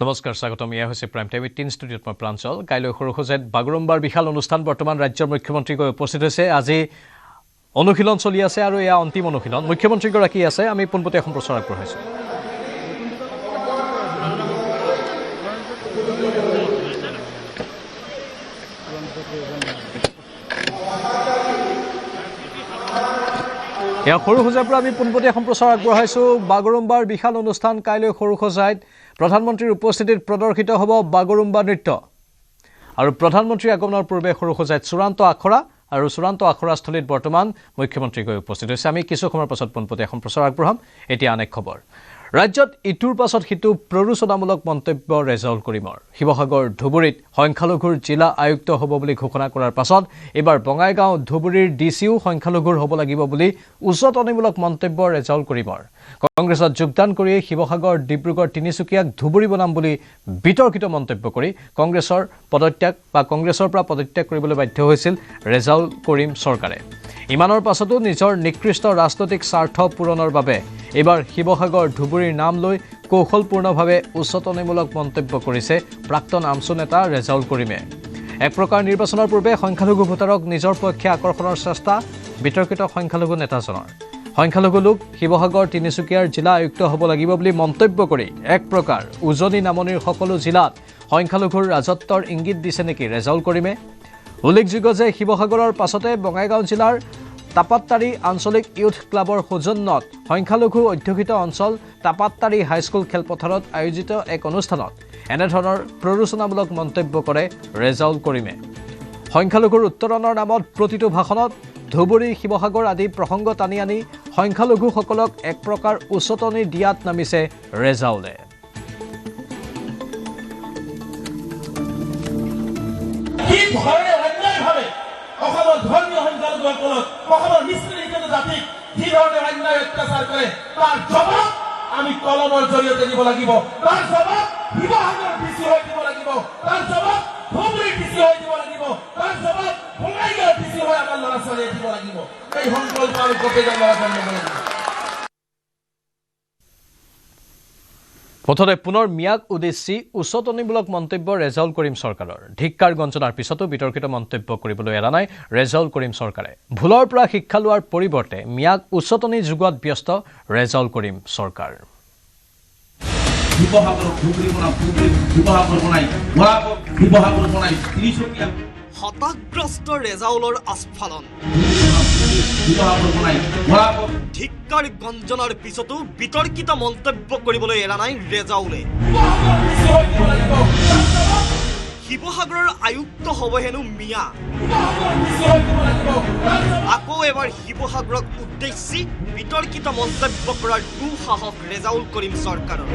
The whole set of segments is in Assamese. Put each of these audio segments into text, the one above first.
নমস্কাৰ স্বাগতম ইয়া হৈছে প্ৰাইম টাইম 18 ষ্টুডিঅ'ত মই প্ৰাঞ্চল কাইলৈ সৰুসজাইত বাগৰুম্বাৰ বিশাল অনুষ্ঠান বৰ্তমান ৰাজ্যৰ মুখ্যমন্ত্ৰী গৈ উপস্থিত হৈছে আজি অনুশীলন চলি আছে আৰু এয়া অন্তিম অনুশীলন মুখ্যমন্ত্ৰী গৰাকী আছে আমি পোনপটীয়া সম্প্ৰচাৰ আগবঢ়াইছো এয়া সৰুসজাইৰ পৰা আমি পোনপটীয়া সম্প্ৰচাৰ আগবঢ়াইছো বাগৰুম্বাৰ বিশাল অনুষ্ঠান কাইলৈ সৰুসজাইত প্ৰধানমন্ত্ৰীৰ উপস্থিতিত প্ৰদৰ্শিত হ'ব বাগৰুম্বা নৃত্য আৰু প্ৰধানমন্ত্ৰী আগমনৰ পূৰ্বে সৰুসজাইত চূড়ান্ত আখৰা আৰু চূড়ান্ত আখৰাস্থলীত বৰ্তমান মুখ্যমন্ত্ৰী গৈ উপস্থিত হৈছে আমি কিছু সময়ৰ পাছত পোনপটীয়া সম্প্ৰচাৰ আগবঢ়াম এতিয়া আন এক খবৰ ৰাজ্যত ইটোৰ পাছত সিটো প্ৰৰোচনামূলক মন্তব্য ৰেজাউল কৰিমৰ শিৱসাগৰ ধুবুৰীত সংখ্যালঘুৰ জিলা আয়ুক্ত হ'ব বুলি ঘোষণা কৰাৰ পাছত এবাৰ বঙাইগাঁও ধুবুৰীৰ ডিচিও সংখ্যালঘুৰ হ'ব লাগিব বুলি উচ্চতনীমূলক মন্তব্য ৰেজাউল কৰিমৰ কংগ্ৰেছত যোগদান কৰি শিৱসাগৰ ডিব্ৰুগড় তিনিচুকীয়াক ধুবুৰী বনাম বুলি বিতৰ্কিত মন্তব্য কৰি কংগ্ৰেছৰ পৰা পদত্যাগ কৰিবলৈ বাধ্য হৈছিল ৰেজাউল কৰিম চৰকাৰে ইমানৰ পাছতো নিজৰ নিকৃষ্ট ৰাজনৈতিক স্বাৰ্থ পূৰণৰ বাবে এবাৰ শিৱসাগৰ ধুবুৰীৰ নাম লৈ কৌশলপূৰ্ণভাৱে উচ্চতনীমূলক মন্তব্য কৰিছে প্ৰাক্তন আমচু নেতা ৰেজাউল কৰিমে এক প্ৰকাৰ নিৰ্বাচনৰ পূৰ্বে সংখ্যালঘু ভোটাৰক নিজৰ পক্ষে আকৰ্ষণৰ চেষ্টা বিতৰ্কিত সংখ্যালঘু নেতাজনৰ সংখ্যালঘু লোক শিৱসাগৰ তিনিচুকীয়াৰ জিলা আয়ুক্ত হ'ব লাগিব বুলি মন্তব্য কৰি এক প্ৰকাৰ উজনি নামনিৰ সকলো জিলাত সংখ্যালঘুৰ ৰাজত্বৰ ইংগিত দিছে নেকি ৰেজাউল কৰিমে উল্লেখযোগ্য যে শিৱসাগৰৰ পাছতে বঙাইগাঁও জিলাৰ তাপাত্তাৰী আঞ্চলিক ইউথ ক্লাবৰ সৌজন্যত সংখ্যালঘু অধ্যুষিত অঞ্চল তাপাত্তাৰী হাইস্কুল খেলপথাৰত আয়োজিত এক অনুষ্ঠানত এনেধৰণৰ প্ৰৰোচনামূলক মন্তব্য কৰে ৰেজাউল কৰিমে সংখ্যালঘুৰ উত্তৰণৰ নামত প্ৰতিটো ভাষণত ধুবুৰী শিৱসাগৰ আদি প্ৰসংগ টানি আনি সংখ্যালঘুসকলক এক প্ৰকাৰ উচ্চতনী দিয়াত নামিছে ৰেজাউলে ধৰ্মীয় সংখ্যালঘুসকলক নিষ্পেষিত জাতিক যি ধৰণে অন্যায় অত্যাচাৰ কৰে তাৰ জবাব আমি কলমৰ জৰিয়তে দিব লাগিব তাৰ জবাব শিৱসাগৰ ডিচি হৈ দিব লাগিব তাৰ জবাব ধুবুৰী ডিচি হৈ দিব লাগিব তাৰ জবাব বঙাইগাঁও ডিচি হৈ আমাৰ ল'ৰা ছোৱালীয়ে দিব লাগিব এই সংকল্প আমি গোটেইজন ল'ৰা ছোৱালীয়ে দিব লাগিব পথতে পুনৰ মিয়াক উদ্দেশ্যি উচ্চতনীমূলক মন্তব্য ৰেজাউল কৰিম চৰকাৰৰ ধিক্কাৰ গঞ্জনাৰ পিছতো বিতৰ্কিত মন্তব্য কৰিবলৈ এৰা নাই ৰেজাউল কৰিম চৰকাৰে ভুলৰ পৰা শিক্ষা লোৱাৰ পৰিৱৰ্তে মিয়াক উচ্চতনী যোগোৱাত ব্যস্ত ৰেজাউল কৰিম চৰকাৰ হতাশগ্ৰস্ত ৰেজাউলৰ আস্ফালন ধিক্কাৰ গঞ্জনাৰ পিছতো বিতৰ্কিত মন্তব্য কৰিবলৈ এৰা নাই ৰেজাউলে শিৱসাগৰৰ আয়ুক্ত হ'ব হেনো মিয়া আকৌ এবাৰ শিৱসাগৰক উদ্দেশ্যি বিতৰ্কিত মন্তব্য কৰাৰ দুঃসাহস ৰেজাউল কৰিম চৰকাৰৰ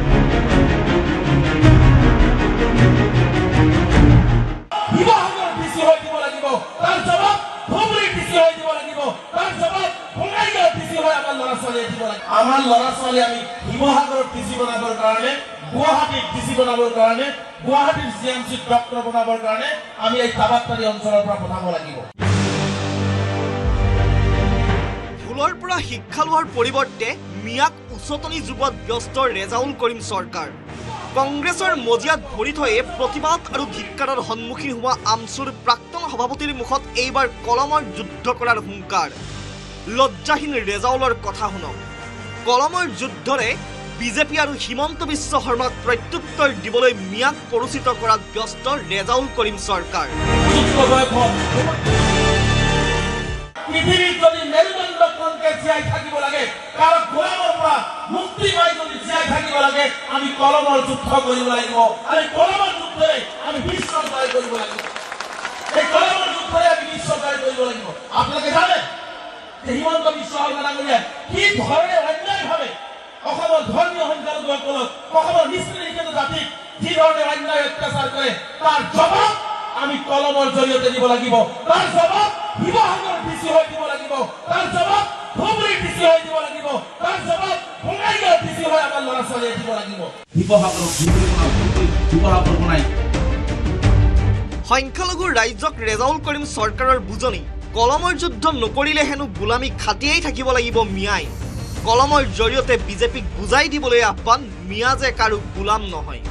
আমাৰ ল'ৰা ছোৱালী আমি শিৱসাগৰত ডিচি বনাবৰ কাৰণে গুৱাহাটীত ডিচি বনাবৰ কাৰণে গুৱাহাটীৰ জিএমচিত ডক্টৰ বনাবৰ কাৰণে আমি এই তাবাত্তাৰী অঞ্চলৰ পৰা পঠাব লাগিব ভুলৰ পৰা শিক্ষা লোৱাৰ পৰিৱৰ্তে মিয়াক উচ্চতনী যুগত ব্যস্ত ৰেজাউল কৰিম চৰকাৰ কংগ্ৰেছৰ মজিয়াত ভৰি থৈয়ে প্ৰতিবাদ আৰু ধিক্কাৰৰ সন্মুখীন হোৱা আমচুৰ প্ৰাক্তন সভাপতিৰ মুখত এইবাৰ কলমৰ যুদ্ধ কৰাৰ হুংকাৰ লজ্জাহীন ৰেজাউলৰ কথা শুনক কলমৰ যুদ্ধৰে বিজেপি আৰু হিমন্ত বিশ্ব শৰ্মাক প্ৰত্যুত্তৰ দিবলৈ মিয়াক পৰিচিত কৰাত ব্যস্ত ৰেজাউল কৰিম চৰকাৰ পৃথিৱীত যদি মেৰুদণ্ড কংকে জীয়াই থাকিব লাগে কাৰণ গোলামৰ পৰা মুক্তি পাই যদি জীয়াই থাকিব লাগে আমি কলমৰ যুদ্ধ কৰিব লাগিব আৰু কলমৰ যুদ্ধৰে আমি বিশ্ব জয় কৰিব লাগিব এই কলমৰ যুদ্ধৰে আমি বিশ্ব জয় কৰিব লাগিব আপোনালোকে জানে হিমন্ত বিশ্ব শৰ্মা ডাঙৰীয়াই কি ধৰণে অন্যায়ভাৱে অসমৰ ধৰ্মীয় সংখ্যালঘুসকলক অসমৰ নিষ্পেষিত জাতিক যি ধৰণে অন্যায় অত্যাচাৰ কৰে তাৰ জবাব আমি কলমৰ জৰিয়তে দিব লাগিব তাৰ জবাব শিৱসাগৰ ডিচি হৈ দিব লাগিব তাৰ জবাব ধুবুৰী ডিচি হৈ দিব লাগিব তাৰ জবাব বঙাইগাঁও ডিচি হৈ আমাৰ ল'ৰা ছোৱালীয়ে দিব লাগিব শিৱসাগৰ বনাই সংখ্যালঘু ৰাজ্যক ৰেজাউল কৰিম চৰকাৰৰ বুজনি কলমৰ যুদ্ধ নকৰিলে হেনো গোলামী খাটিয়েই থাকিব লাগিব মিয়াই কলমৰ জৰিয়তে বিজেপিক বুজাই দিবলৈ আহ্বান মিয়া যে কাৰো গোলাম নহয়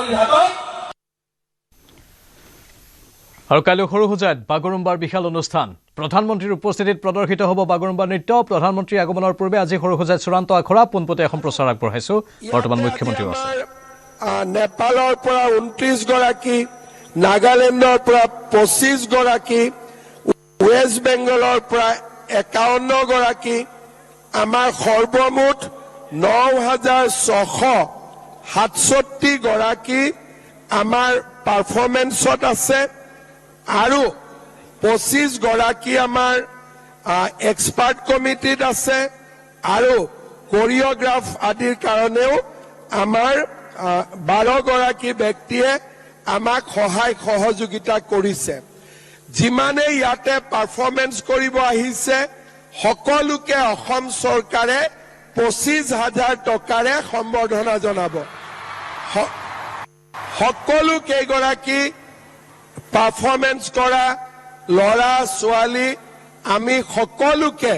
ছাত্ৰীৰ হাতত আৰু কাইলৈ সৰুসজাইত বাগৰুম্বাৰ বিশাল অনুষ্ঠান প্ৰধানমন্ত্ৰীৰ উপস্থিতিত প্ৰদৰ্শিত হ'ব বাগৰুম্বা নৃত্য প্ৰধানমন্ত্ৰীৰ আগমনৰ পূৰ্বে আজি সৰুসজাইত চূড়ান্ত আখৰা পোনপটীয়া সম্প্ৰচাৰ আগবঢ়াইছো বৰ্তমান মুখ্যমন্ত্ৰীও আছে নেপালৰ পৰা 29 গৰাকী নাগালেণ্ডৰ পৰা 25 গৰাকী ৱেষ্ট বেংগলৰ পৰা 51 গৰাকী আমাৰ সৰ্বমুঠ 9667 গৰাকী আমাৰ পাৰফৰ্মেন্সত আছে আৰু 25 গৰাকী আমাৰ এক্সপাৰ্ট কমিটিত আছে আৰু কোৰিওগ্ৰাফ আদিৰ কাৰণেও আমাৰ 12 গৰাকী ব্যক্তিয়ে আমাক সহায় সহযোগিতা কৰিছে যিমানে ইয়াতে পাৰফৰ্মেন্স কৰিব আহিছে সকলোকে অসম চৰকাৰে 25,000 টকাৰে সম্বৰ্ধনা জনাব সকলো কেইগৰাকী পাৰফৰ্মেন্স কৰা লৰা ছোৱালী আমি সকলোকে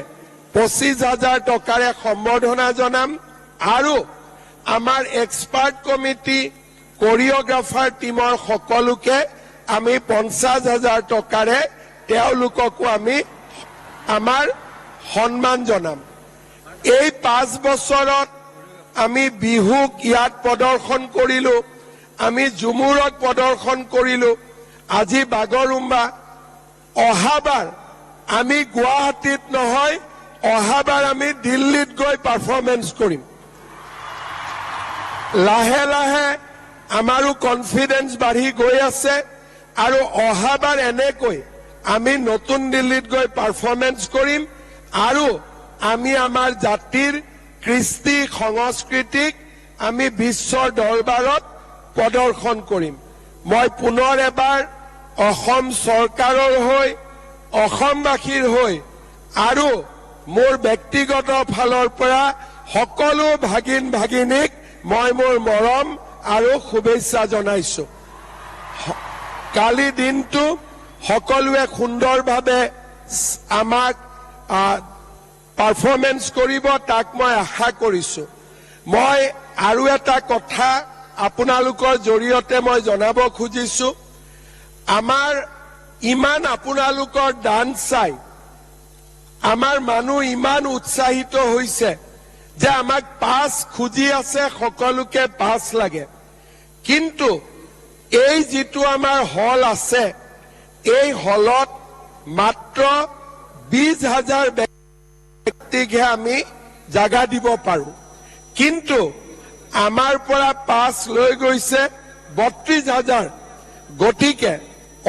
25,000 টকাৰে সম্বৰ্ধনা জনাম আৰু আমাৰ এক্সপাৰ্ট কমিটি কোৰিওগ্ৰাফাৰ টিমৰ সকলোকে আমি 50,000 টকাৰে তেওঁলোককো আমি আমাৰ সন্মান জনাম এই 5 বছৰত আমি বিহুক ইয়াত প্ৰদৰ্শন কৰিলো আমি ঝুমুৰত প্ৰদৰ্শন কৰিলো আজি বাগৰুম্বা অহাবাৰ আমি গুৱাহাটীত নহয় অহাবাৰ আমি দিল্লীত গৈ পাৰফৰ্মেন্স কৰিম লাহে লাহে আমাৰো কনফিডেন্স বাঢ়ি গৈ আছে আৰু অহাবাৰ এনেকৈ আমি নতুন দিল্লীত গৈ পাৰফৰ্মেন্স কৰিম আৰু আমি আমাৰ জাতিৰ কৃষ্টি সংস্কৃতিক আমি বিশ্বৰ দৰবাৰত প্ৰদৰ্শন কৰিম মই পুনৰ এবাৰ অসম চৰকাৰৰ হৈ অসমবাসীৰ হৈ আৰু মোৰ ব্যক্তিগত ফালৰ পৰা সকলো ভাগিন ভাগিনীক মই মোৰ মৰম আৰু শুভেচ্ছা জনাইছো কালি দিনটো সকলোৱে সুন্দৰভাৱে আমাক পাৰফৰ্মেন্স কৰিব তাক মই আশা কৰিছো মই আৰু এটা কথা আপোনালোকৰ জৰিয়তে মই জনাব খুজিছো আমাৰ ইমান আপোনালোকৰ দান চাই আমাৰ মানুহ ইমান উৎসাহিত হৈছে যে আমাক পাছ খুজি আছে সকলোকে পাছ লাগে কিন্তু এই যেটো আমাৰ হল আছে এই হলত মাত্ৰ 20,000 ব্যক্তিকে আমি জাগা দিব পাৰো কিন্তু আমাৰ পৰা পাছ লৈ গৈছে 32,000 গটিকে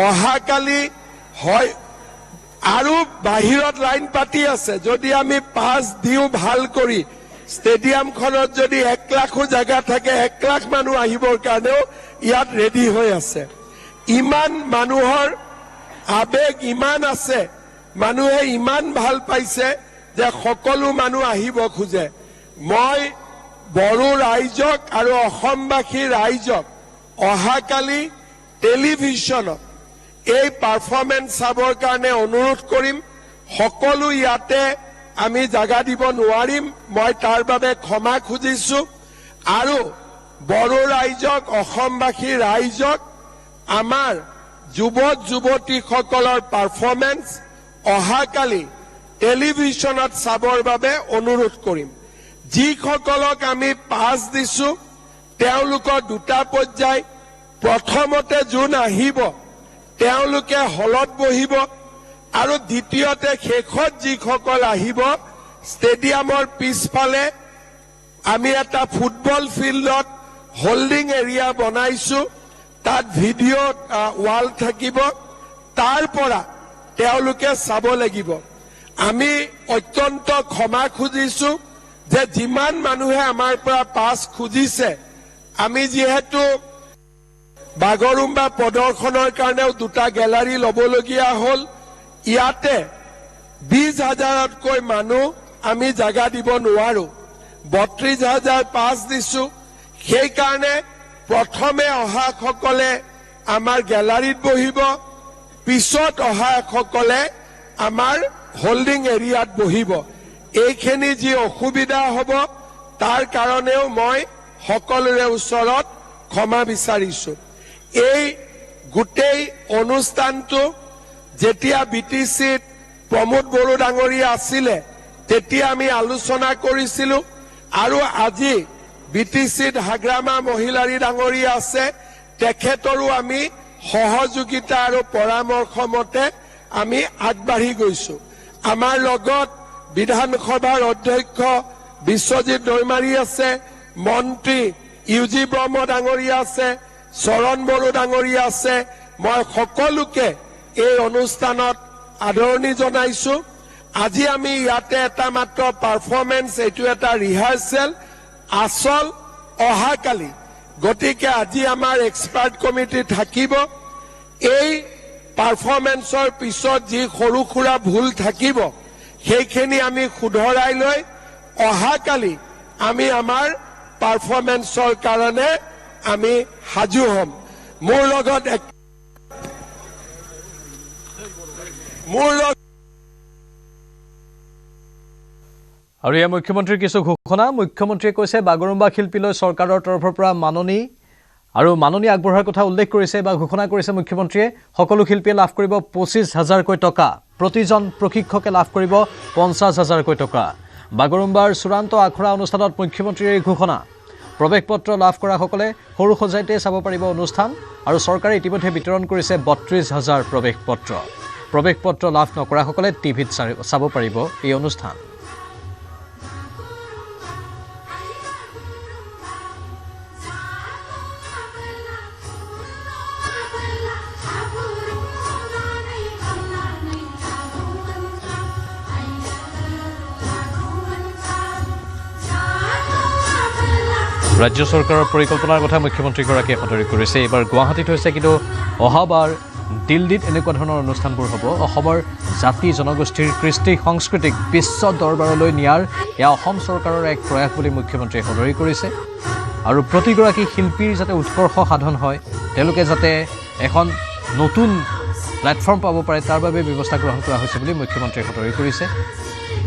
অহাকালি হয় আৰু বাহিৰত লাইন পাতি আছে যদি আমি পাছ দিও ভাল কৰি ষ্টেডিয়ামখনত যদি 1 লাখো জায়গা থাকে 1 লাখ মানুহ আহিবৰ কাৰণেও ইয়াত ৰেডি হৈ আছে ইমান মানুহৰ আবেগ ইমান আছে মানুহে ইমান ভাল পাইছে যে সকলো মানুহ আহিব খুজে মই বড়ো ৰাইজক আৰু অসমবাসী ৰাইজক অহাকালি টেলিভিছনত এই পাৰফৰ্মেন্স চাবৰ কাৰণে অনুৰোধ কৰিম সকলো ইয়াতে আমি জাগা দিব নোৱাৰিম মই তাৰ বাবে ক্ষমা খুজিছো আৰু বড়ো ৰাইজক অসমবাসী ৰাইজক আমাৰ যুৱক যুৱতীসকলৰ পাৰফৰ্মেন্স অহাকালি টেলিভিছনত চাবৰ বাবে অনুৰোধ কৰিম যিসকলক আমি পাছ দিছো তেওঁলোকৰ দুটা পৰ্যায় প্ৰথমতে যোন আহিব তেওঁলোকে হলত বহিব আৰু দ্বিতীয়তে শেষত যিসকল আহিব ষ্টেডিয়ামৰ পিছফালে আমি এটা ফুটবল ফিল্ডত হোল্ডিং এৰিয়া বনাইছো তাত ভিডিঅ' ৱাল থাকিব তাৰ পৰা তেওঁলোকে চাব লাগিব আমি অত্যন্ত ক্ষমা খুজিছো যে যিমান মানুহে আমাৰ পৰা পাছ খুজিছে আমি যেহেতু বাগৰুম্বা প্ৰদৰ্শনৰ কাৰণেও দুটা গ্যালাৰী ল'বলগীয়া হ'ল ইয়াতে 20,000তকৈ মানুহ আমি জাগা দিব নোৱাৰো 32,000 পাছ দিছো সেই কাৰণে প্ৰথমে অহাসকলে আমাৰ গ্যালাৰীত বহিব পিছত অহাসকলে আমাৰ হোল্ডিং এৰিয়াত বহিব এইখিনি যি অসুবিধা হ'ব তাৰ কাৰণেও মই সকলোৰে ওচৰত ক্ষমা বিচাৰিছো এই গোটেই অনুষ্ঠানটো যেতিয়া বিটিচিত প্ৰমোদ বড়ো ডাঙৰীয়া আছিলে তেতিয়া আমি আলোচনা কৰিছিলো আৰু আজি বিটিচিত হাগ্ৰামা মহিলাৰী ডাঙৰীয়া আছে তেখেতৰো আমি সহযোগিতা আৰু পৰামৰ্শ মতে আমি আগবাঢ়ি গৈছো আমাৰ লগত বিধানসভাৰ অধ্যক্ষ বিশ্বজিৎ দৈমাৰী আছে মন্ত্ৰী ইউজি ব্ৰহ্ম ডাঙৰীয়া আছে চৰণ বড়ো ডাঙৰীয়া আছে মই সকলোকে এই অনুষ্ঠানত আদৰণি জনাইছো আজি আমি ইয়াতে এটা মাত্ৰ পাৰফৰ্মেন্স এইটো এটা ৰিহাৰ্সেল আসল অহাকালি গতিকে আজি আমাৰ এক্সপাৰ্ট কমিটি থাকিব এই পাৰফৰ্মেন্সৰ পিছত যি সৰু খুৰা ভুল থাকিব সেইখিনি আমি শুধৰাই লৈ অহাকালি আমি আমাৰ পাৰফৰ্মেন্সৰ কাৰণে আমি হাজু হ'ম মোৰ লগত আৰু এই মুখ্যমন্ত্ৰীৰ কিছু ঘোষণা মুখ্যমন্ত্ৰীয়ে কৈছে বাগৰুম্বা শিল্পীলৈ চৰকাৰৰ তৰফৰ পৰা মাননি আগবঢ়াৰ কথা উল্লেখ কৰিছে বা ঘোষণা কৰিছে মুখ্যমন্ত্ৰীয়ে সকলো শিল্পীয়ে লাভ কৰিব 25,000কৈ টকা প্ৰতিজন প্ৰশিক্ষকে লাভ কৰিব 50,000কৈ টকা বাগৰুম্বাৰ চূড়ান্ত আখৰা অনুষ্ঠানত মুখ্যমন্ত্ৰীৰ এই ঘোষণা প্ৰৱেশ পত্ৰ লাভ কৰা সকলে সৰু সজাইতে চাব পাৰিব অনুষ্ঠান আৰু চৰকাৰে ইতিমধ্যে বিতৰণ কৰিছে 32,000 প্ৰৱেশ পত্ৰ লাভ নকৰা সকলে টিভিত চাব পাৰিব এই অনুষ্ঠান ৰাজ্য চৰকাৰৰ পৰিকল্পনাৰ কথা মুখ্যমন্ত্ৰীগৰাকীয়ে সদৰি কৰিছে এইবাৰ গুৱাহাটীত হৈছে কিন্তু অহাবাৰ দিল্লীত এনেকুৱা ধৰণৰ অনুষ্ঠানবোৰ হ'ব অসমৰ জাতি জনগোষ্ঠীৰ কৃষ্টি সংস্কৃতিক বিশ্ব দৰবাৰলৈ নিয়াৰ এয়া অসম চৰকাৰৰ এক প্ৰয়াস বুলি মুখ্যমন্ত্ৰীয়ে সদৰি কৰিছে আৰু প্ৰতিগৰাকী শিল্পীৰ যাতে উৎকৰ্ষ সাধন হয় তেওঁলোকে যাতে এখন নতুন প্লেটফৰ্ম পাব পাৰে তাৰ বাবে ব্যৱস্থা গ্ৰহণ কৰা হৈছে বুলি মুখ্যমন্ত্ৰীয়ে সদৰি কৰিছে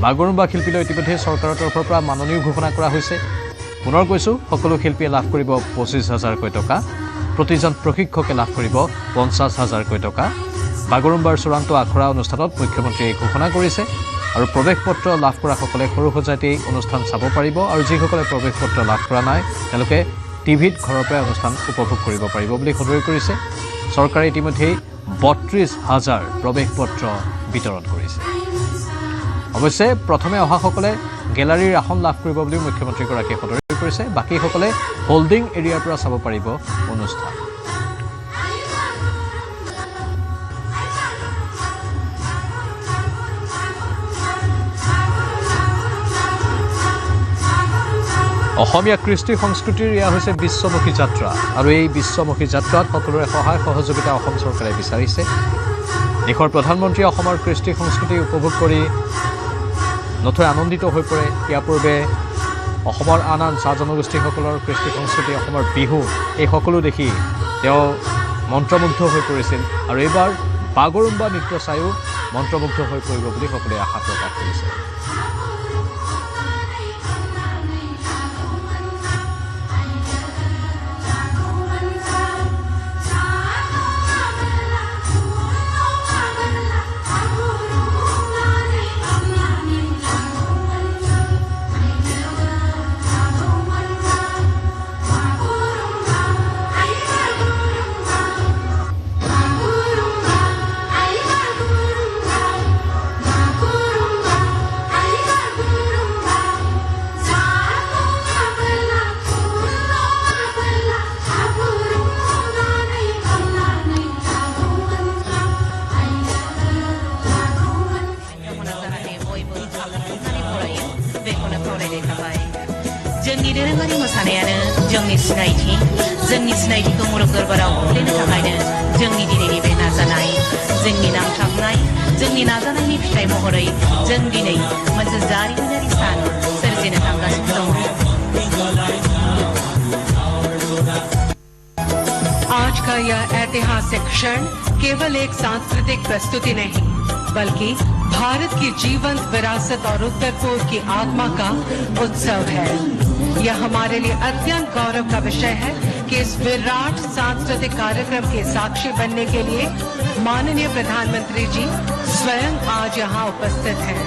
বাগৰুম্বা শিল্পীলৈ ইতিমধ্যে চৰকাৰৰ তৰফৰ পৰা মাননীয় ঘোষণা কৰা হৈছে পুনৰ কৈছোঁ সকলো শিল্পীয়ে লাভ কৰিব 25,000কৈ টকা প্ৰতিজন প্ৰশিক্ষকে লাভ কৰিব 50,000কৈ টকা বাগৰুম্বাৰ চূড়ান্ত আখৰা অনুষ্ঠানত মুখ্যমন্ত্ৰীয়ে ঘোষণা কৰিছে আৰু প্ৰৱেশ পত্ৰ লাভ কৰা সকলে সৰু সজাইতে অনুষ্ঠান চাব পাৰিব আৰু যিসকলে প্ৰৱেশ পত্ৰ লাভ কৰা নাই তেওঁলোকে টিভিত ঘৰৰ পৰাই অনুষ্ঠান উপভোগ কৰিব পাৰিব বুলি সদৰি কৰিছে চৰকাৰে ইতিমধ্যে 32,000 প্ৰৱেশ পত্ৰ বিতৰণ কৰিছে অৱশ্যে প্ৰথমে অহা সকলে গেলাৰীৰ আসন লাভ কৰিব বুলি মুখ্যমন্ত্ৰীগৰাকীয়ে সদৰি কৰিছে বাকীসকলে হোল্ডিং এৰিয়াৰ পৰা চাব পাৰিব অনুষ্ঠান অসমীয়া কৃষ্টি সংস্কৃতিৰ এয়া হৈছে বিশ্বমুখী যাত্ৰা আৰু এই বিশ্বমুখী যাত্ৰাত সকলোৰে সহায় সহযোগিতা অসম চৰকাৰে বিচাৰিছে দেশৰ প্ৰধানমন্ত্ৰীয়ে অসমৰ কৃষ্টি সংস্কৃতি উপভোগ কৰি নথৈ আনন্দিত হৈ পৰে ইয়াৰ পূৰ্বে অসমৰ আন চাহ জনগোষ্ঠীসকলৰ কৃষ্টি সংস্কৃতি অসমৰ বিহু এই সকলো দেখি তেওঁ মন্ত্ৰমুগ্ধ হৈ পৰিছিল আৰু এইবাৰ বাগৰুম্বা নৃত্য চায়ো মন্ত্ৰমুগ্ধ হৈ পৰিব বুলি সকলোৱে আশা প্ৰকাশ কৰিছে जोंनि दोरोङारि मोसानायानो जोंनि सिनायथिखौ मुलुग दरबाराव खोख्लैनो थाखायनो जोंनि दिनैनि बे नाजानाय जोंनि नांथाबनाय जोंनि नाजानायनि फिथाइ महरै जों दिनै मोनसे जारिमिनारि सान सोरजिनो थांगासिनो दङ आज का यह ऐतिहासिक क्षण केवल एक सांस्कृतिक प्रस्तुति नहीं बल्कि भारत की जीवंत विरासत और उत्तर पूर्व की आत्मा का उत्सव है। यह हमारे लिए अत्यंत गौरव का विषय है कि इस विराट सांस्कृतिक कार्यक्रम के साक्षी बनने के लिए माननीय प्रधानमंत्री जी स्वयं आज यहाँ उपस्थित हैं।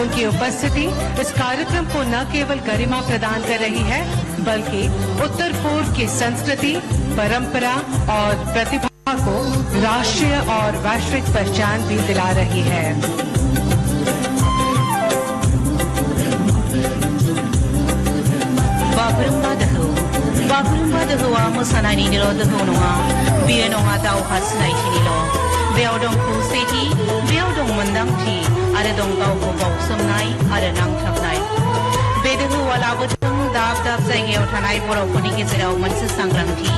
उनकी उपस्थिति इस कार्यक्रम को न केवल गरिमा प्रदान कर रही है, बल्कि उत्तर पूर्व की संस्कृति, परंपरा और प्रतिभा को राष्ट्रीय और वैश्विक पहचान भी दिला रही है। बागुरुम्बा दोहौआ मोसानायनिल' दोहौ नङा, बेयो नङा दावहा सिनायथिनिल'। बेयाव दं खौसेथि, बेयाव दं मोनदांथि आरो दं गावखौ बावसोमनाय आरो नांथाबनाय। बे दोहौआ लाबोदों दाब दाब जायगायाव थानाय बर'फोरनि गेजेराव मोनसे सांग्रांथि,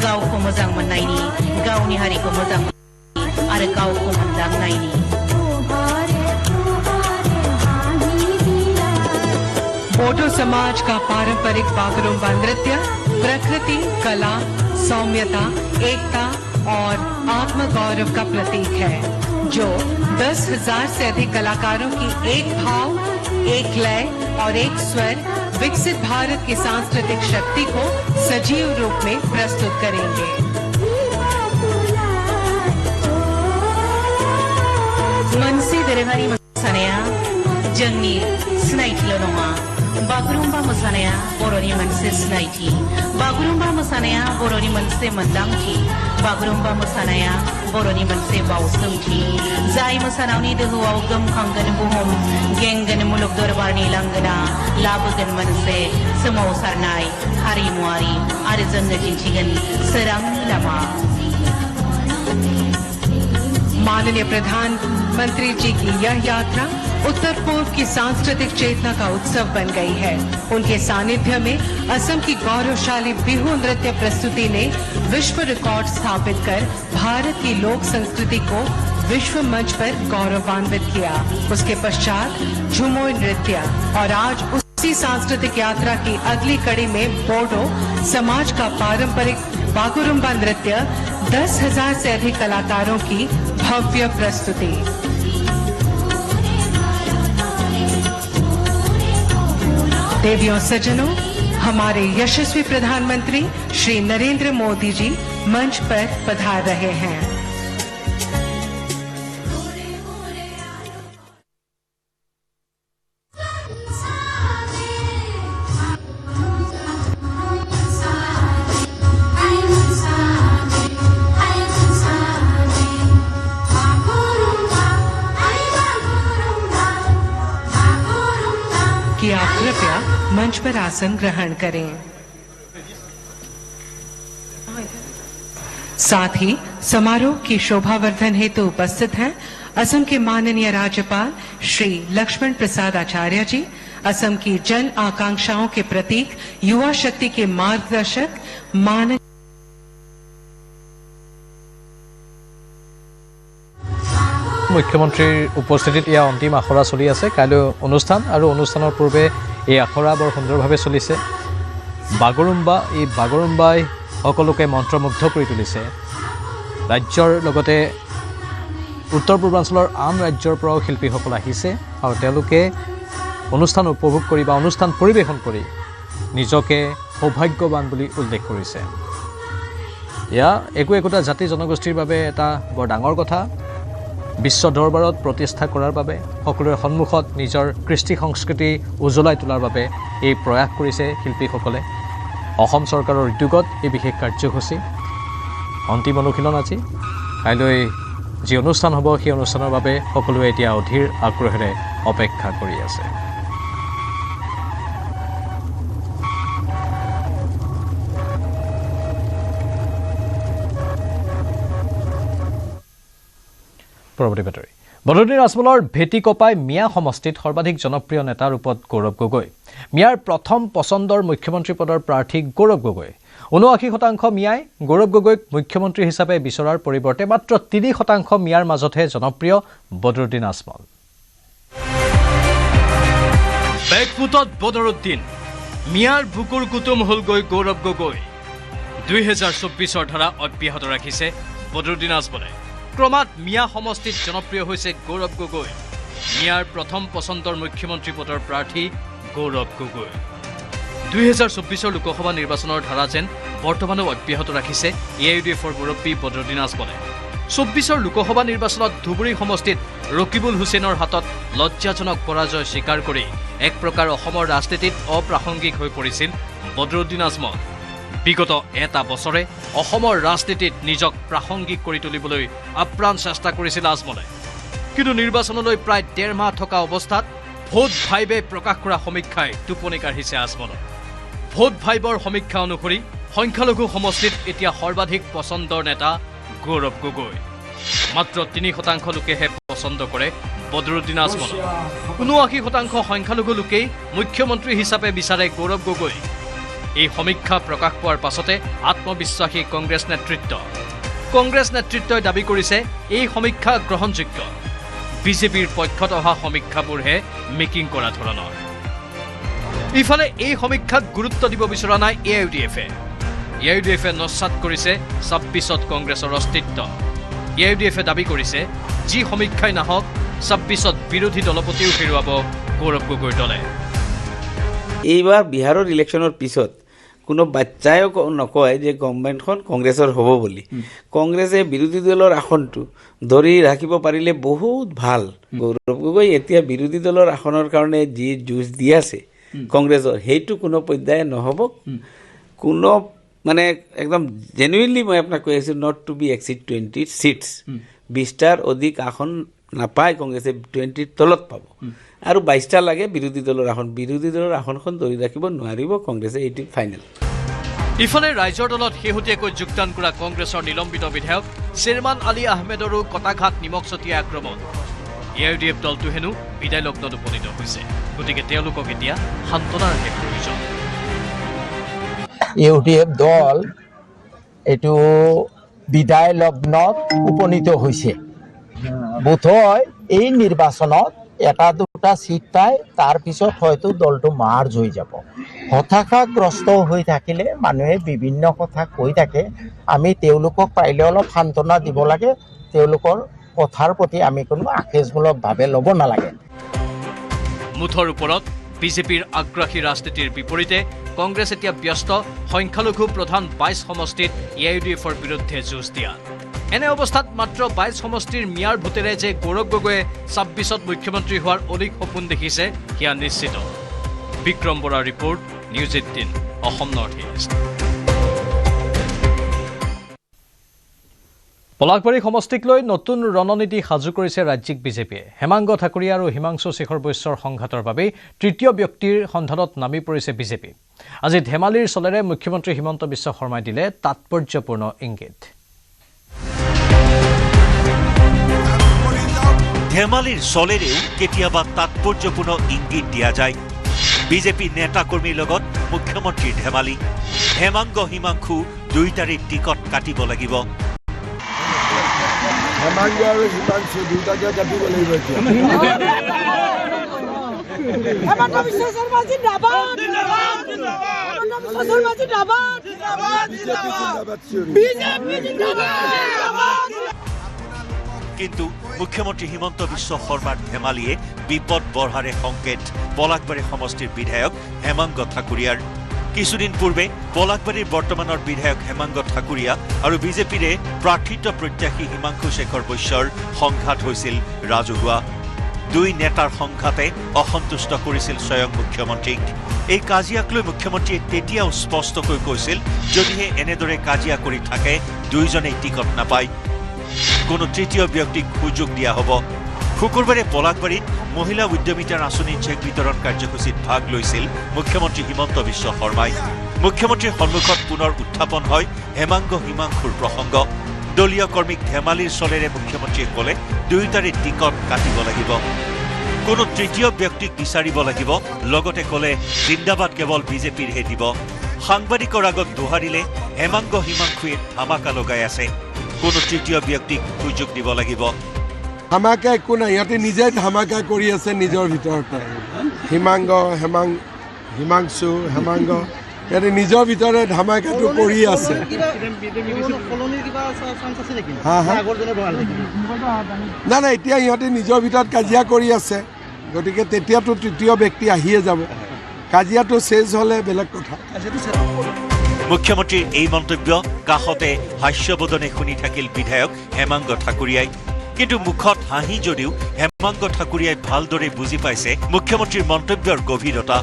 गावखौ मोजां मोननायनि, गावनि हारिखौ मोजां मोननायनि आरो गावखौ मोनदांनायनि। बोडो समाज का पारंपरिक बागुरुम्बा नृत्य प्रकृति, कला, सौम्यता, एकता और आत्मगौरव का प्रतीक है, जो 10,000 से अधिक कलाकारों की एक भाव, एक लय और एक स्वर विकसित भारत की सांस्कृतिक शक्ति को सजीव रूप में प्रस्तुत करेंगे। मोनसे दोरोङारि मोसानाया जोंनि सिनायथिल' नङा, बागुरुम्बा मोसानाया बर'नि मोनसे सिनायथि, बागुरुम्बा मोसानाया बर'नि मोनसे मोनदांथि, बागुरुम्बा मोसानाया बर'नि मोनसे बावसोमथि, जाय मोसानायनि दोहौआव गोमखांगोन बुहुम, गेंगोन मुलुग दरबारनि लांगोना, लाबोगोन मोनसे सोमावसारनाय हारिमुआरि आरो जोंनो दिन्थिगोन सोरांनि लामा। माननीय प्रधानमंत्री जी की यह यात्रा उत्तर पूर्व की सांस्कृतिक चेतना का उत्सव बन गई है। उनके सानिध्य में असम की गौरवशाली बिहू नृत्य प्रस्तुति ने विश्व रिकॉर्ड स्थापित कर भारत की लोक संस्कृति को विश्व मंच पर गौरवान्वित किया। उसके पश्चात झुमोर नृत्य और आज उसी सांस्कृतिक यात्रा की अगली कड़ी में बोडो समाज का पारंपरिक बागुरुम्बा नृत्य 10,000 से अधिक कलाकारों की भव्य प्रस्तुति। देवियों सज्जनों, हमारे यशस्वी प्रधानमंत्री श्री नरेंद्र मोदी जी मंच पर पधार रहे हैं। कि आप कृपया मंच पर आसन ग्रहण करें। साथ ही समारोह की शोभावर्धन हेतु उपस्थित हैं असम के माननीय राज्यपाल श्री लक्ष्मण प्रसाद आचार्य जी, असम की जन आकांक्षाओं के प्रतीक युवा शक्ति के मार्गदर्शक माननीय मुख्यमंत्रीर उपस्थितित या अंतिम आखरा चलि आछे। काइলৈ অনুষ্ঠান আৰু অনুষ্ঠানৰ পূৰ্বে এই আখৰা বৰ সুন্দৰভাৱে চলিছে। বাগৰুম্বাই সকলোকে মন্ত্ৰমুগ্ধ কৰি তুলিছে। ৰাজ্যৰ লগতে উত্তৰ পূৰ্বাঞ্চলৰ আন ৰাজ্যৰ পৰাও শিল্পীসকল আহিছে আৰু তেওঁলোকে অনুষ্ঠান উপভোগ কৰি বা অনুষ্ঠান পৰিৱেশন কৰি নিজকে সৌভাগ্যৱান বুলি উল্লেখ কৰিছে। এয়া একোটা জাতি জনগোষ্ঠীৰ বাবে এটা বৰ ডাঙৰ কথা। বিশ্ব দৰবাৰত প্ৰতিষ্ঠা কৰাৰ বাবে সকলোৰে সন্মুখত নিজৰ কৃষ্টি সংস্কৃতি উজ্বলাই তোলাৰ বাবে এই প্ৰয়াস কৰিছে শিল্পীসকলে। অসম চৰকাৰৰ উদ্যোগত এই বিশেষ কাৰ্যসূচী অন্তিম অনুশীলন আজি। কাইলৈ যি অনুষ্ঠান হ'ব সেই অনুষ্ঠানৰ বাবে সকলোৱে এতিয়া অধীৰ আগ্ৰহেৰে অপেক্ষা কৰি আছে। পৰৱৰ্তী বাতৰি। বদৰুদ্দিন আজমলৰ ভেটি কপাই মিয়া সমষ্টিত সৰ্বাধিক জনপ্ৰিয় নেতাৰ ৰূপত গৌৰৱ গগৈ। মিয়াৰ প্ৰথম পচন্দৰ মুখ্যমন্ত্ৰী পদৰ প্ৰাৰ্থী গৌৰৱ গগৈ। ৭৯% মিয়াই গৌৰৱ গগৈক মুখ্যমন্ত্ৰী হিচাপে বিচৰাৰ পৰিৱৰ্তে মাত্ৰ ৩% মিয়াৰ মাজতহে জনপ্ৰিয় বদৰুদ্দিন আজমল। বেকফুটত বদৰুদ্দিন, মিয়াৰ বুকুৰ কুটুম হ'লগৈ গৌৰৱ গগৈ। ২০২৪ ধাৰা অব্যাহত ৰাখিছে বদৰুদ্দিন আজমলে। ক্ৰমাৎ মিয়া সমষ্টিত জনপ্ৰিয় হৈছে গৌৰৱ গগৈ। মিয়াৰ প্ৰথম পচন্দৰ মুখ্যমন্ত্ৰী পদৰ প্ৰাৰ্থী গৌৰৱ গগৈ 2024 লোকসভা নিৰ্বাচনৰ ধাৰা যেন বৰ্তমানো অব্যাহত ৰাখিছে AUDFৰ মুৰব্বী বদৰুদ্দিন আজমলে 24 লোকসভা নিৰ্বাচনত ধুবুৰী সমষ্টিত ৰকিবুল হুছেইনৰ হাতত লজ্জাজনক পৰাজয় স্বীকাৰ কৰি এক প্ৰকাৰ অসমৰ ৰাজনীতিত অপ্ৰাসংগিক হৈ পৰিছিল বদৰুদ্দিন আজমল বিগত এটা বছৰে অসমৰ ৰাজনীতিত নিজক প্ৰাসংগিক কৰি তুলিবলৈ আপ্ৰাণ চেষ্টা কৰিছিল আজমলে কিন্তু নিৰ্বাচনলৈ প্ৰায় 1.5 মাহ থকা অৱস্থাত ভোট ভাইবে প্ৰকাশ কৰা সমীক্ষাই টোপনি কাঢ়িছে আজমলক ভোট ভাইবৰ সমীক্ষা অনুসৰি সংখ্যালঘু সমষ্টিত এতিয়া সৰ্বাধিক পচন্দৰ নেতা গৌৰৱ গগৈ মাত্ৰ 3% লোকেহে পচন্দ কৰে বদৰুদ্দিন আজমলক 79% সংখ্যালঘু লোকেই মুখ্যমন্ত্ৰী হিচাপে বিচাৰে গৌৰৱ গগৈ এই সমীক্ষা প্ৰকাশ পোৱাৰ পাছতে আত্মবিশ্বাসী কংগ্ৰেছ নেতৃত্বই দাবী কৰিছে এই সমীক্ষা গ্ৰহণযোগ্য বিজেপিৰ পক্ষত অহা সমীক্ষাবোৰহে মেকিং কৰা ধৰণৰ ইফালে এই সমীক্ষাক গুৰুত্ব দিব বিচৰা নাই AUDFে নস্যাৎ কৰিছে 26ত কংগ্ৰেছৰ অস্তিত্ব AUDFে দাবী কৰিছে যি সমীক্ষাই নাহক 26ত বিৰোধী দলপতিও হেৰুৱাব গৌৰৱ গগৈৰ দলে এইবাৰ বিহাৰৰ ইলেকশ্যনৰ পিছত কোনো বাচ্চায়ো নকয় যে গভৰ্ণমেণ্টখন কংগ্ৰেছৰ হ'ব বুলি কংগ্ৰেছে বিৰোধী দলৰ আসনটো ধৰি ৰাখিব পাৰিলে বহুত ভাল গৌৰৱ গগৈ এতিয়া বিৰোধী দলৰ আসনৰ কাৰণে যি যুঁজ দি আছে কংগ্ৰেছৰ সেইটো কোনো পৰ্যায়ে নহ'ব কোনো মানে একদম জেনুইনলি মই আপোনাক কৈ আছোঁ not to be exceed 20 seats 20টাৰ অধিক আসন নাপায় কংগ্ৰেছে 20ৰ তলত পাব আৰু 22টা লাগে বিৰোধী দলৰ আসনখন ধৰি ৰাখিব নোৱাৰিব কংগ্ৰেছে এইটো ফাইনেল ইফালে ৰাইজৰ দলত শেহতীয়াকৈ যোগদান কৰা কংগ্ৰেছৰ নিলম্বিত বিধায়ক শ্বেৰমান আলী আহমেদৰো কটাঘাত নিমখ ছটিয়াই আক্ৰমণ AUDF দলটো হেনো বিদায় লগ্নত উপনীত হৈছে গতিকে তেওঁলোকক এতিয়া সান্তনাৰহে প্ৰয়োজন AUDF দল এইটো বিদায় লগ্নত উপনীত হৈছে বোধহয় এই নিৰ্বাচনত এটা দুটা সিট পাই তাৰ পিছত হয়তো দলটো মাৰ্জ হৈ যাব হতাশাগ্ৰস্ত হৈ থাকিলে মানুহে বিভিন্ন কথা কৈ থাকে আমি তেওঁলোকক পাৰিলে অলপ সান্তনা দিব লাগে তেওঁলোকৰ কথাৰ প্ৰতি আমি কোনো আক্ষেপমূলকভাৱে ল'ব নালাগে মুঠৰ ওপৰত বিজেপিৰ আগ্ৰাসী ৰাজনীতিৰ বিপৰীতে কংগ্ৰেছ এতিয়া ব্যস্ত সংখ্যালঘু প্ৰধান 22 সমষ্টিত AUDFৰ বিৰুদ্ধে যুঁজ দিয়া এনে অৱস্থাত মাত্ৰ 22 সমষ্টিৰ মিয়াৰ ভোটেৰে যে গৌৰৱ গগৈয়ে 26ত মুখ্যমন্ত্ৰী হোৱাৰ অলিক সপোন দেখিছে সেয়া নিশ্চিত বিক্ৰম বৰাৰ report News 18 Assam North East Palasbari সমষ্টিক লৈ নতুন ৰণনীতি সাজু কৰিছে ৰাজ্যিক বিজেপিয়ে হেমাংগ ঠাকুৰীয়া আৰু হিমাংশু শেখৰ বৈশ্যৰ সংঘাতৰ বাবে তৃতীয় ব্যক্তিৰ সন্ধানত নামি পৰিছে বিজেপি আজি ধেমালিৰ চলেৰে মুখ্যমন্ত্ৰী হিমন্ত বিশ্ব শৰ্মাই দিলে তাৎপৰ্যপূৰ্ণ ইংগিত ধেমালিৰ চলেৰেও কেতিয়াবা তাৎপৰ্যপূৰ্ণ ইংগিত দিয়া যায় বিজেপি নেতা কৰ্মীৰ লগত মুখ্যমন্ত্ৰীৰ ধেমালি হেমাংগ হিমাংশু দুইটাৰে টিকট কাটিব লাগিব হেমাংগ আৰু হিমাংশু দুটাকে কাটিব লাগিব হেমন্ত বিশ্ব শৰ্মা জিন্দাবাদ হেমন্ত বিশ্ব শৰ্মা জিন্দাবাদ বিজেপি জিন্দাবাদ কিন্তু মুখ্যমন্ত্ৰী হিমন্ত বিশ্ব শৰ্মাৰ ধেমালিয়ে বিপদ বঢ়াৰে সংকেত পলাশবাৰী সমষ্টিৰ বিধায়ক হেমাংগ ঠাকুৰীয়াৰ কিছুদিন পূৰ্বে পলাশবাৰীৰ বৰ্তমানৰ বিধায়ক হেমাংগ ঠাকুৰীয়া আৰু বিজেপিৰে প্ৰাৰ্থিত্ব প্ৰত্যাশী হিমাংশু শেখৰ বৈশ্যৰ সংঘাত হৈছিল ৰাজহুৱা দুই নেতাৰ সংঘাতে অসন্তুষ্ট কৰিছিল স্বয়ং মুখ্যমন্ত্ৰীক এই কাজিয়াক লৈ মুখ্যমন্ত্ৰীয়ে তেতিয়াও স্পষ্টকৈ কৈছিল যদিহে এনেদৰে কাজিয়া কৰি থাকে দুইজনেই টিকট নাপায় কোনো তৃতীয় ব্যক্তিক সুযোগ দিয়া হ'ব শুকুৰবাৰে পলাশবাৰীত মহিলা উদ্যমিতাৰ আঁচনিৰ চেক বিতৰণ কাৰ্যসূচীত ভাগ লৈছিল মুখ্যমন্ত্ৰী হিমন্ত বিশ্ব শৰ্মাই মুখ্যমন্ত্ৰীৰ সন্মুখত পুনৰ উত্থাপন হয় হেমাংগ হিমাংশুৰ প্ৰসংগ দলীয় কৰ্মীক ধেমালিৰ চলেৰে মুখ্যমন্ত্ৰীয়ে ক'লে দুয়োটাৰে টিকট কাটিব লাগিব কোনো তৃতীয় ব্যক্তিক বিচাৰিব লাগিব লগতে ক'লে জিন্দাবাদ কেৱল বিজেপিৰহে দিব সাংবাদিকৰ আগত দোহাৰিলে হেমাংগ হিমাংশুৱে ধামাকা লগাই আছে কোনো তৃতীয় ব্যক্তিক সুযোগ দিব লাগিব ধামাকা একো নাই ইয়াতে নিজে ধামাকা কৰি আছে নিজৰ ভিতৰতে হিমাংশু হেমাংগ সিহঁতে নিজৰ ভিতৰে ধামাকাটো কৰি আছে না এতিয়া সিহঁতে নিজৰ ভিতৰত কাজিয়া কৰি আছে গতিকে তেতিয়াতো তৃতীয় ব্যক্তি আহিয়ে যাব কাজিয়াটো চেজ হ'লে বেলেগ কথা মুখ্যমন্ত্ৰীৰ এই মন্তব্য কাষতে হাস্যবদনে শুনি থাকিল বিধায়ক হেমাংগ ঠাকুৰীয়াই কিন্তু মুখত হাঁহি যদিও হেমাংগ ঠাকুৰীয়াই ভালদৰে বুজি পাইছে মুখ্যমন্ত্ৰীৰ মন্তব্যৰ গভীৰতা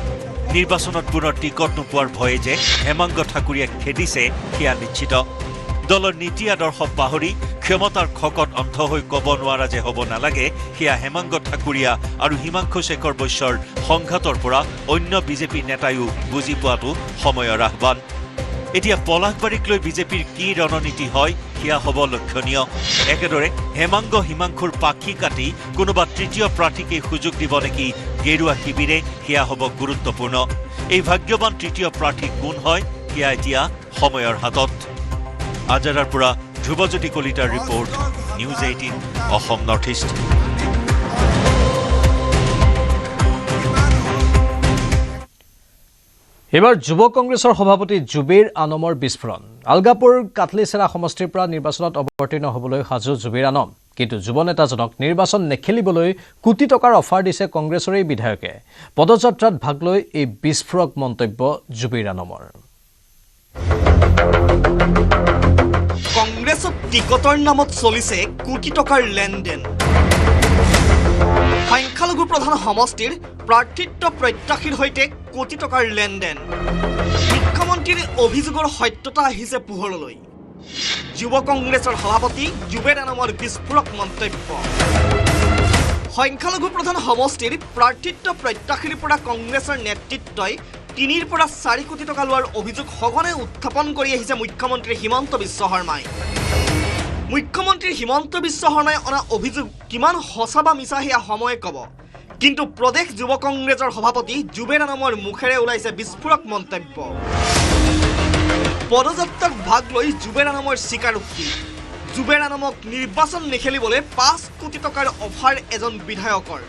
নিৰ্বাচনত পুনৰ টিকট নোপোৱাৰ ভয়ে যে হেমাংগ ঠাকুৰীয়াক খেদিছে সেয়া নিশ্চিত দলৰ নীতি আদৰ্শ পাহৰি ক্ষমতাৰ খকত অন্ধ হৈ ক'ব নোৱাৰা যে হ'ব নালাগে সেয়া হেমাংগ ঠাকুৰীয়া আৰু হিমাংশু শেখৰ বৈশ্যৰ সংঘাতৰ পৰা অন্য বিজেপি নেতায়ো বুজি পোৱাটো সময়ৰ আহ্বান এতিয়া পলাশবাৰীক লৈ বিজেপিৰ কি ৰণনীতি হয় সেয়া হ'ব লক্ষণীয় একেদৰে হেমাংগ হিমাংশুৰ পাখি কাটি কোনোবা তৃতীয় প্ৰাৰ্থীকে সুযোগ দিব নেকি গেৰুৱা শিবিৰে সেয়া হ'ব গুৰুত্বপূৰ্ণ এই ভাগ্যৱান তৃতীয় প্ৰাৰ্থী কোন হয় সেয়া এতিয়া সময়ৰ হাতত আজাৰাৰ পৰা ধ্ৰুৱজ্যোতি কলিতাৰ report News 18 Assam North east এবাৰ যুৱ কংগ্ৰেছৰ সভাপতি জুবেৰ আনমৰ বিস্ফোৰণ আলগাপুৰ কাটলিচেৰা সমষ্টিৰ পৰা নিৰ্বাচনত অৱতীৰ্ণ হ'বলৈ সাজু জুবেৰ আনম কিন্তু যুৱ নেতাজনক নিৰ্বাচন নেখেলিবলৈ কোটি টকাৰ অফাৰ দিছে কংগ্ৰেছৰ এই বিধায়কে পদযাত্ৰাত ভাগ লৈ এই বিস্ফোৰক মন্তব্য জুবেৰ আনমৰ কংগ্ৰেছত টিকটৰ নামত চলিছে কোটি টকাৰ লেনদেন সংখ্যালঘু প্ৰধান সমষ্টিৰ প্ৰাৰ্থিত্ব প্ৰত্যাশীৰ সৈতে কোটি টকাৰ লেনদেন মুখ্যমন্ত্ৰীৰ অভিযোগৰ সত্যতা আহিছে পোহৰলৈ যুৱ কংগ্ৰেছৰ সভাপতি জুবেৰ আনমৰ বিস্ফোৰক মন্তব্য সংখ্যালঘু প্ৰধান সমষ্টিৰ প্ৰাৰ্থিত্ব প্ৰত্যাশীৰ পৰা কংগ্ৰেছৰ নেতৃত্বই 3 পৰা 4 কোটি টকা লোৱাৰ অভিযোগ সঘনে উত্থাপন কৰি আহিছে মুখ্যমন্ত্ৰী হিমন্ত বিশ্ব শৰ্মাই মুখ্যমন্ত্ৰী হিমন্ত বিশ্ব শৰ্মাই অনা অভিযোগ কিমান সঁচা বা মিছা সেয়া সময়ে ক'ব কিন্তু প্ৰদেশ যুৱ কংগ্ৰেছৰ সভাপতি জুবেৰ আনমৰ মুখেৰে ওলাইছে বিস্ফোৰক মন্তব্য পদযাত্ৰাত ভাগ লৈ জুবেৰ আনমৰ স্বীকাৰোক্তি জুবেৰ আনমক নিৰ্বাচন নেখেলিবলৈ 5 কোটি টকাৰ অফাৰ এজন বিধায়কৰ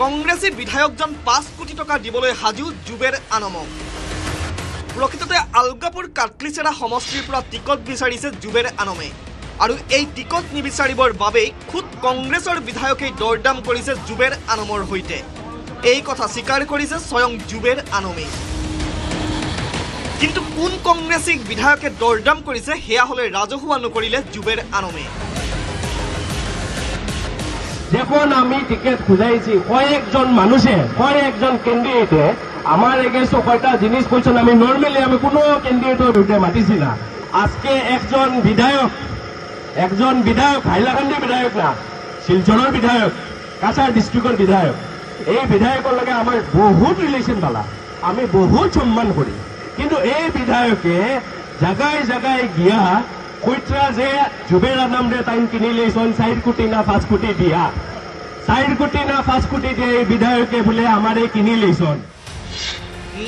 কংগ্ৰেছী বিধায়কজন 5 কোটি টকা দিবলৈ সাজু জুবেৰ আনমক প্ৰকৃততে আলগাপুৰ কাটলিচেৰা সমষ্টিৰ পৰা টিকট বিচাৰিছে জুবেৰ আনমে আৰু এই টিকট নিবিচাৰিবৰ বাবে খুদ কংগ্ৰেছৰ বিধায়কে দৰদাম কৰিছে জুবেৰ আনমৰ সৈতে এই কথা স্বীকাৰ কৰিছে স্বয়ং জুবেৰ আনমে কিন্তু কোন কংগ্ৰেছীক বিধায়কে দৰদাম কৰিছে সেয়া হলে ৰাজহুৱা নকৰিলে জুবেৰ আনমে যখন আমি টিকেট খুঁজাইছি কয়েকজন মানুষে কয়েকজন ক্যান্ডিডেটে আমার এগেন্স্টে কয়টা জিনিস কইছেন আমি নর্মালি আমি কোনো ক্যান্ডিডেটের বিরুদ্ধে মাতিছি না আজকে একজন বিধায়ক হাইলাকান্দি বিধায়ক না শিলচরের বিধায়ক কাছাড় ডিস্ট্রিক্টের বিধায়ক এই বিধায়কের লগে আমার বহুত রিলেশন বালা আমি বহুত সম্মান করি কিন্তু এই বিধায়কে জায়গায় জায়গায় গিয়া কইত্রা যে জুবের আনমরে টাইম কিনি লৈছন 4 কোটি না 5 কোটি দিয়া 4 কোটি না 5 কোটি দিয়ে এই বিধায়কে বলে আমারে কিনি লৈছন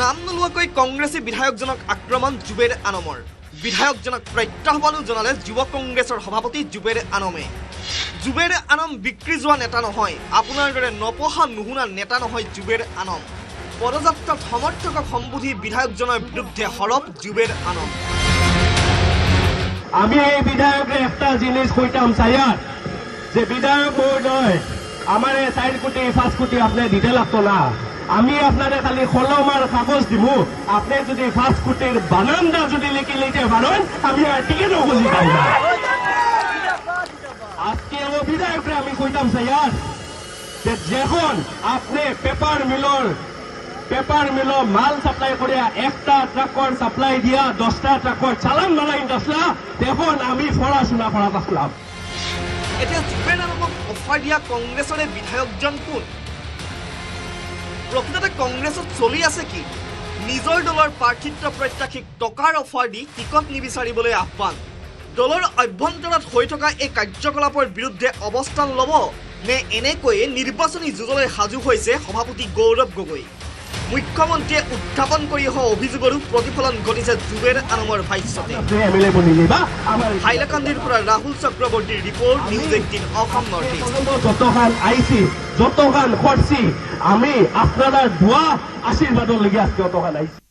নাম নোলোৱাকৈ কংগ্ৰেছী বিধায়কজনক আক্ৰমণ জুবেৰ আনমৰ বিধায়কজনক প্ৰত্যাহ্বানো জনালে যুৱ কংগ্ৰেছৰ সভাপতি জুবেৰ আনমে জুবেৰ আনম বিক্ৰী যোৱা নেতা নহয় আপোনাৰ দৰে নপঢ়া নুশুনা নেতা নহয় জুবেৰ আনম পদযাত্ৰাত সমৰ্থকক সম্বোধি বিধায়কজনৰ বিৰুদ্ধে হৰপ জুবেৰ আনম আমি এই বিধায়করে একটা জিনিস কইতাম চাইয়ার যে বিধায়ক মহোদয় আমার 4 কোটি 5 কোটি আপনি দিতে লাগতো না আমি আপনারে খালি কলম আর কাগজ দিব আপনি যদি 5 কোটির বানানটা যদি লিখে লিখতে পারেন আমি আর টিকিটও খুঁজি পাই না আজকে ও বিধায়করে আমি কইতাম চাইয়ার যে যখন আপনি পেপার মিল মাল সাপ্লাই করিয়া একটা ট্রাকর সাপ্লাই দিয়া 10টা ট্রাকর চালান বানাই দসলা দেখুন আমি পড়াশোনা করা আসলাম এতিয়া জুবেৰ আনমক অফাৰ দিয়া কংগ্ৰেছৰে বিধায়কজন কোন প্ৰকৃততে কংগ্ৰেছত চলি আছে কি নিজৰ দলৰ প্ৰাৰ্থিত্ব প্ৰত্যাশীক টকাৰ অফাৰ দি টিকট নিবিচাৰিবলৈ আহ্বান দলৰ অভ্যন্তৰত হৈ থকা এই কাৰ্যকলাপৰ বিৰুদ্ধে অৱস্থান ল'ব নে এনেকৈয়ে নিৰ্বাচনী যুঁজলৈ সাজু হৈছে সভাপতি গৌৰৱ গগৈ মুখ্যমন্ত্ৰীয়ে উত্থাপন কৰি অহা অভিযোগৰো প্ৰতিফলন ঘটিছে জুবেৰ আনমৰ ভাষ্যতে হাইলাকান্দিৰ পৰা ৰাহুল চক্ৰৱৰ্তীৰ report News 18 Assam North East যতখান আইছি যতখান খৰচি আমি আপনাৰা দোয়া আশীৰ্বাদৰ লাগি আজকে অতখান আইছি